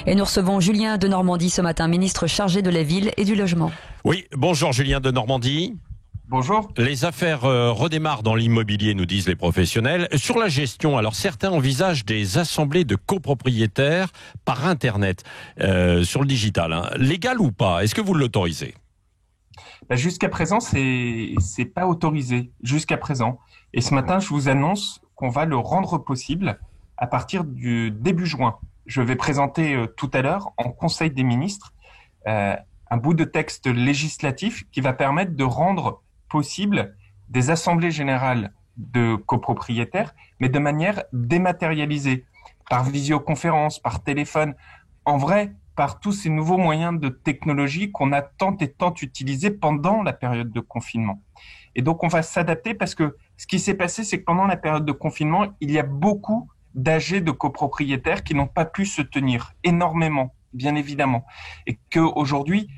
Et nous recevons Julien de Normandie ce matin, ministre chargé de la ville et du logement. Oui, bonjour Julien de Normandie. Bonjour. Les affaires redémarrent dans l'immobilier, nous disent les professionnels. Sur la gestion, alors certains envisagent des assemblées de copropriétaires par Internet, sur le digital. Légal ou pas? Est-ce que vous l'autorisez? Jusqu'à présent, c'est pas autorisé. Jusqu'à présent. Et ce matin, je vous annonce qu'on va le rendre possible à partir du début juin. Je vais présenter tout à l'heure en Conseil des ministres un bout de texte législatif qui va permettre de rendre possible des assemblées générales de copropriétaires, mais de manière dématérialisée, par visioconférence, par téléphone, en vrai, par tous ces nouveaux moyens de technologie qu'on a tant et tant utilisés pendant la période de confinement. Et donc, on va s'adapter parce que ce qui s'est passé, c'est que pendant la période de confinement, il y a beaucoup d'AG de copropriétaires qui n'ont pas pu se tenir, énormément, bien évidemment. Et qu'aujourd'hui,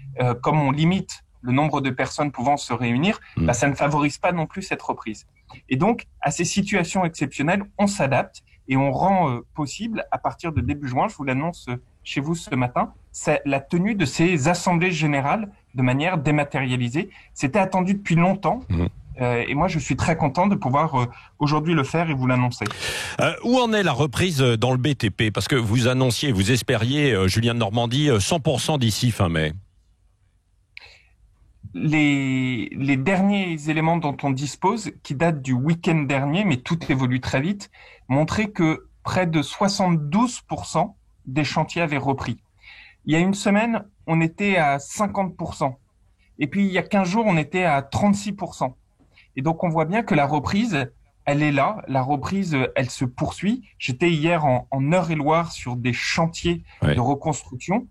comme on limite le nombre de personnes pouvant se réunir, ça ne favorise pas non plus cette reprise. Et donc, à ces situations exceptionnelles, on s'adapte et on rend possible, à partir de début juin, je vous l'annonce chez vous ce matin, c'est la tenue de ces assemblées générales de manière dématérialisée. C'était attendu depuis longtemps. Et moi, je suis très content de pouvoir aujourd'hui le faire et vous l'annoncer. Où en est la reprise dans le BTP? Parce que vous annonciez, vous espériez, Julien de Normandie, 100% d'ici fin mai. Les derniers éléments dont on dispose, qui datent du week-end dernier, mais tout évolue très vite, montraient que près de 72% des chantiers avaient repris. Il y a une semaine, on était à 50%. Et puis, il y a 15 jours, on était à 36%. Et donc, on voit bien que la reprise, elle est là. La reprise, elle se poursuit. J'étais hier en Eure-et-Loir sur des chantiers de reconstruction.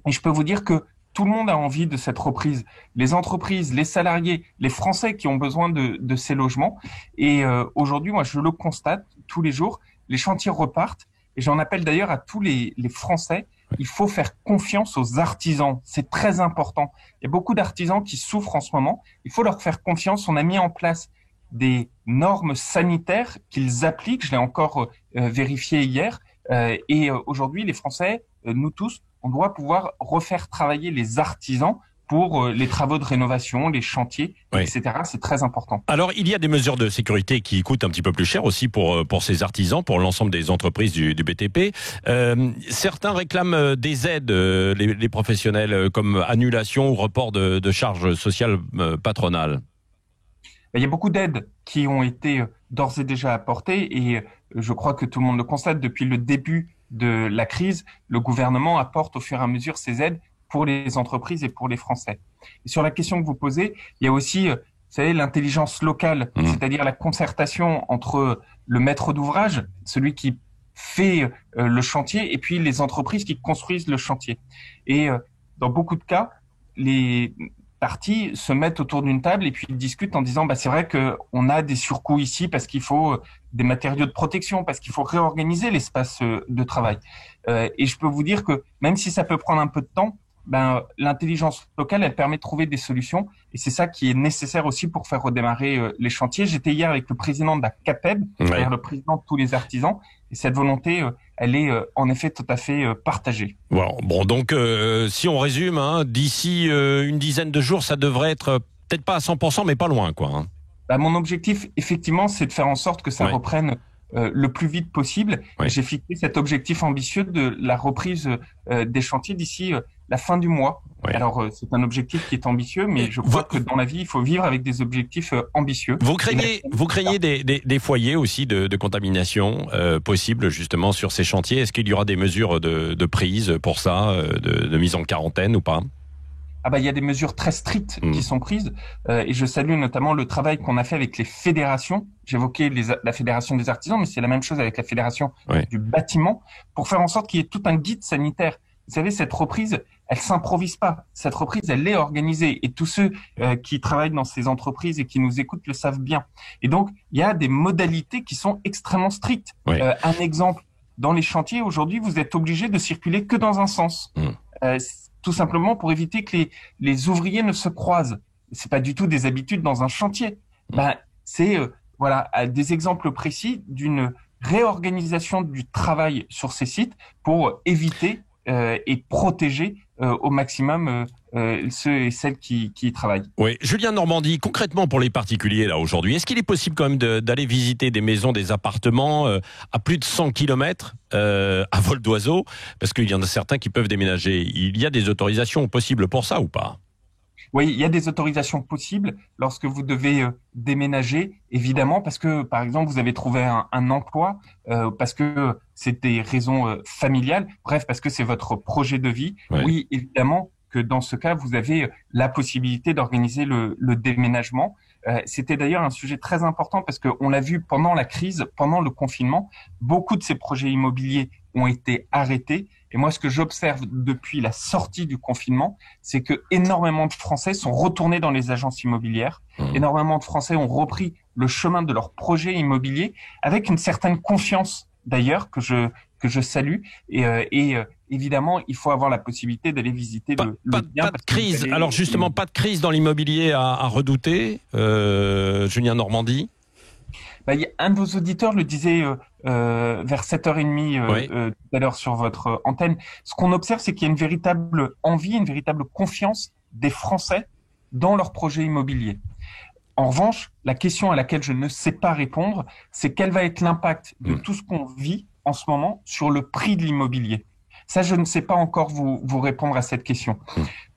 Et je peux vous dire que tout le monde a envie de cette reprise. Les entreprises, les salariés, les Français qui ont besoin de ces logements. Et aujourd'hui, moi, je le constate tous les jours. Les chantiers repartent. Et j'en appelle d'ailleurs à tous les Français. Il faut faire confiance aux artisans. C'est très important. Il y a beaucoup d'artisans qui souffrent en ce moment. Il faut leur faire confiance. On a mis en place des normes sanitaires qu'ils appliquent. Je l'ai encore vérifié hier. Et aujourd'hui, les Français, nous tous, on doit pouvoir refaire travailler les artisans pour les travaux de rénovation, les chantiers, etc. C'est très important. Alors, il y a des mesures de sécurité qui coûtent un petit peu plus cher aussi pour ces artisans, pour l'ensemble des entreprises du BTP. Certains réclament des aides, les professionnels, comme annulation ou report de charges sociales patronales. Il y a beaucoup d'aides qui ont été d'ores et déjà apportées et je crois que tout le monde le constate depuis le début de la crise. Le gouvernement apporte au fur et à mesure ces aides pour les entreprises et pour les Français. Et sur la question que vous posez, il y a aussi, vous savez, l'intelligence locale, c'est-à-dire la concertation entre le maître d'ouvrage, celui qui fait le chantier, et puis les entreprises qui construisent le chantier. Et dans beaucoup de cas, les parties se mettent autour d'une table et puis discutent en disant c'est vrai que on a des surcoûts ici parce qu'il faut des matériaux de protection, parce qu'il faut réorganiser l'espace de travail. Et je peux vous dire que même si ça peut prendre un peu de temps, l'intelligence locale, elle permet de trouver des solutions et c'est ça qui est nécessaire aussi pour faire redémarrer les chantiers. J'étais hier avec le président de la CAPEB, c'est-à-dire le président de tous les artisans, et cette volonté, elle est en effet tout à fait partagée. Bon, donc si on résume, d'ici une dizaine de jours, ça devrait être peut-être pas à 100%, mais pas loin, quoi. Mon objectif, effectivement, c'est de faire en sorte que ça reprenne le plus vite possible. J'ai fixé cet objectif ambitieux de la reprise des chantiers d'ici la fin du mois. Alors, c'est un objectif qui est ambitieux, mais je crois que dans la vie, il faut vivre avec des objectifs ambitieux. Vous craignez des foyers aussi de contamination possibles justement sur ces chantiers? Est-ce qu'il y aura des mesures de prise pour ça, de mise en quarantaine ou pas? Il y a des mesures très strictes qui sont prises et je salue notamment le travail qu'on a fait avec les fédérations. J'évoquais la fédération des artisans, mais c'est la même chose avec la fédération du bâtiment pour faire en sorte qu'il y ait tout un guide sanitaire. Vous savez, cette reprise, elle s'improvise pas. Cette reprise, elle est organisée et tous ceux qui travaillent dans ces entreprises et qui nous écoutent le savent bien. Et donc, il y a des modalités qui sont extrêmement strictes. Un exemple, dans les chantiers, aujourd'hui, vous êtes obligé de circuler que dans un sens. Tout simplement pour éviter que les ouvriers ne se croisent. C'est pas du tout des habitudes dans un chantier. C'est des exemples précis d'une réorganisation du travail sur ces sites pour éviter et protéger au maximum ceux et celles qui y travaillent. Oui, Julien Normandie, concrètement pour les particuliers là aujourd'hui, est-ce qu'il est possible quand même d'aller visiter des maisons, des appartements à plus de 100 km à vol d'oiseau? Parce qu'il y en a certains qui peuvent déménager. Il y a des autorisations possibles pour ça ou pas? Oui, il y a des autorisations possibles lorsque vous devez déménager, évidemment, parce que, par exemple, vous avez trouvé un emploi, parce que c'est des raisons familiales, bref, parce que c'est votre projet de vie. Ouais. Oui, évidemment que dans ce cas, vous avez la possibilité d'organiser le déménagement. C'était d'ailleurs un sujet très important parce qu'on l'a vu pendant la crise, pendant le confinement, beaucoup de ces projets immobiliers ont été arrêtés. Et moi, ce que j'observe depuis la sortie du confinement, c'est que énormément de Français sont retournés dans les agences immobilières. Énormément de Français ont repris le chemin de leur projet immobilier avec une certaine confiance, d'ailleurs, que je salue. Et évidemment, il faut avoir la possibilité d'aller visiter le bien. Pas de crise. Alors justement, pas de crise dans l'immobilier à redouter, Julien Normandie? Il y a un de vos auditeurs le disait vers 7h30 tout à l'heure sur votre antenne. Ce qu'on observe, c'est qu'il y a une véritable envie, une véritable confiance des Français dans leur projet immobilier. En revanche, la question à laquelle je ne sais pas répondre, c'est quel va être l'impact de tout ce qu'on vit en ce moment sur le prix de l'immobilier. Ça, je ne sais pas encore vous répondre à cette question.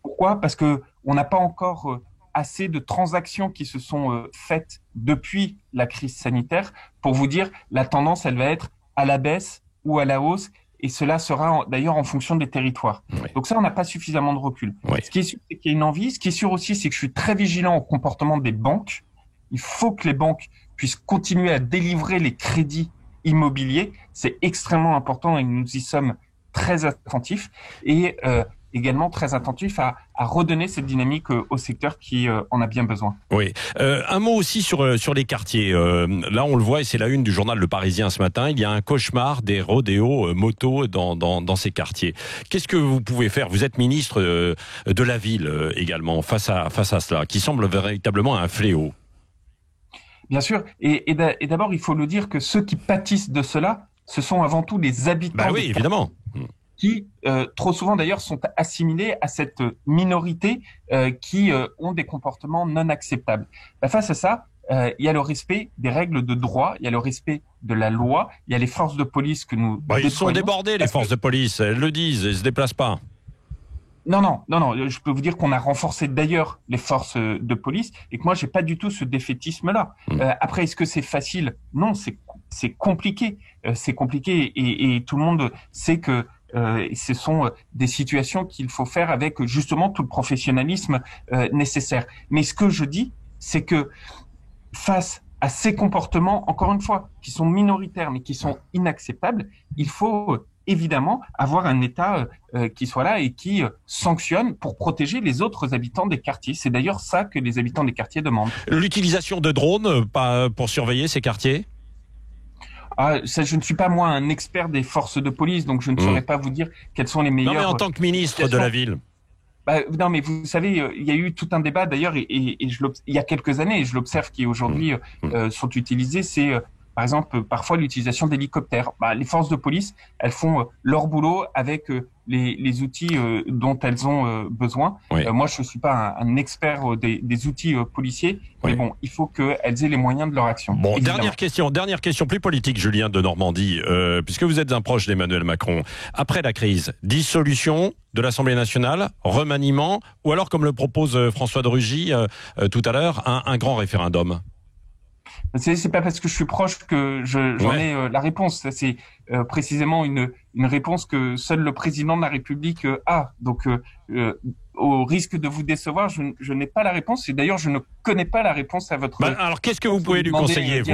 Pourquoi ? Parce que on n'a pas encore assez de transactions qui se sont faites depuis la crise sanitaire pour vous dire la tendance, elle va être à la baisse ou à la hausse, et cela sera d'ailleurs en fonction des territoires. Oui. Donc ça, on n'a pas suffisamment de recul. Oui. Ce qui est sûr, c'est qu'il y a une envie. Ce qui est sûr aussi, c'est que je suis très vigilant au comportement des banques. Il faut que les banques puissent continuer à délivrer les crédits immobiliers. C'est extrêmement important et nous y sommes très attentifs. Et également très attentif à redonner cette dynamique au secteur qui en a bien besoin. Oui. Un mot aussi sur les quartiers. Là, on le voit et c'est la une du journal Le Parisien ce matin. Il y a un cauchemar des rodéos motos dans ces quartiers. Qu'est-ce que vous pouvez faire? Vous êtes ministre de la ville également face à cela, qui semble véritablement un fléau. Bien sûr. Et d'abord, il faut le dire que ceux qui pâtissent de cela, ce sont avant tout les habitants. Bah oui, évidemment. Qui trop souvent d'ailleurs sont assimilés à cette minorité qui ont des comportements non acceptables. Face à ça, il y a le respect des règles de droit, il y a le respect de la loi, il y a les forces de police que nous ils sont débordés, les forces de police, elles le disent, elles se déplacent pas. Non, je peux vous dire qu'on a renforcé d'ailleurs les forces de police et que moi j'ai pas du tout ce défaitisme-là. Après, est-ce que c'est facile? Non, c'est compliqué. C'est compliqué et tout le monde sait que ce sont des situations qu'il faut faire avec justement tout le professionnalisme nécessaire. Mais ce que je dis, c'est que face à ces comportements, encore une fois, qui sont minoritaires mais qui sont inacceptables, il faut évidemment avoir un État qui soit là et qui sanctionne pour protéger les autres habitants des quartiers. C'est d'ailleurs ça que les habitants des quartiers demandent. L'utilisation de drones pour surveiller ces quartiers? Ça, je ne suis pas moi un expert des forces de police, donc je ne saurais pas vous dire quels sont les meilleurs. Non, mais en tant que ministre de la ville. Non, mais vous savez, il y a eu tout un débat d'ailleurs, et il y a quelques années, et je l'observe, qui aujourd'hui sont utilisés, c'est par exemple parfois l'utilisation d'hélicoptères. Les forces de police, elles font leur boulot avec les outils dont elles ont besoin. Oui. Moi, je suis pas un expert des outils policiers, mais bon, il faut qu'elles aient les moyens de leur action. Bon, dernière question plus politique, Julien de Normandie, puisque vous êtes un proche d'Emmanuel Macron. Après la crise, dissolution de l'Assemblée nationale, remaniement, ou alors, comme le propose François de Rugy tout à l'heure, un grand référendum? C'est pas parce que je suis proche que j'en ai la réponse. C'est précisément une réponse que seul le président de la République a. Donc, au risque de vous décevoir, je n'ai pas la réponse. Et d'ailleurs, je ne connais pas la réponse à votre. Alors, qu'est-ce que vous pouvez lui conseiller, vous?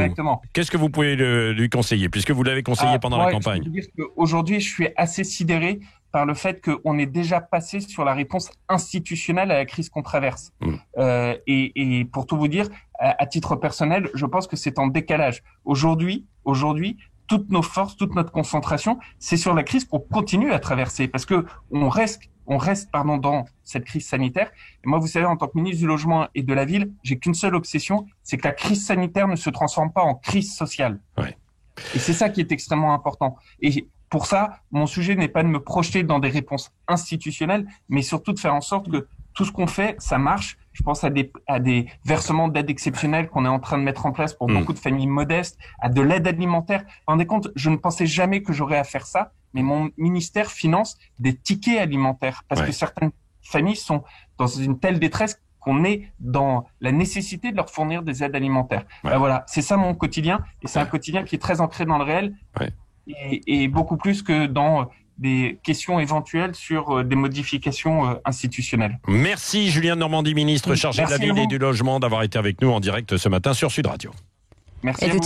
Qu'est-ce que vous pouvez lui conseiller, puisque vous l'avez conseillé pendant la campagne? Je peux dire qu'aujourd'hui, je suis assez sidéré par le fait qu'on est déjà passé sur la réponse institutionnelle à la crise qu'on traverse. Et pour tout vous dire, à titre personnel, je pense que c'est en décalage. Aujourd'hui, toutes nos forces, toute notre concentration, c'est sur la crise qu'on continue à traverser, parce que on reste dans cette crise sanitaire. Et moi, vous savez, en tant que ministre du Logement et de la Ville, j'ai qu'une seule obsession, c'est que la crise sanitaire ne se transforme pas en crise sociale. Ouais. Et c'est ça qui est extrêmement important. Et pour ça, mon sujet n'est pas de me projeter dans des réponses institutionnelles, mais surtout de faire en sorte que tout ce qu'on fait, ça marche. Je pense à des versements d'aide exceptionnelle qu'on est en train de mettre en place pour beaucoup de familles modestes, à de l'aide alimentaire. Vous vous rendez compte, je ne pensais jamais que j'aurais à faire ça, mais mon ministère finance des tickets alimentaires parce que certaines familles sont dans une telle détresse qu'on est dans la nécessité de leur fournir des aides alimentaires. Ben voilà, c'est ça mon quotidien, et c'est un quotidien qui est très ancré dans le réel, et beaucoup plus que dans des questions éventuelles sur des modifications institutionnelles. Merci Julien Denormandie, ministre chargé de la ville et du logement, d'avoir été avec nous en direct ce matin sur Sud Radio. Merci à vous.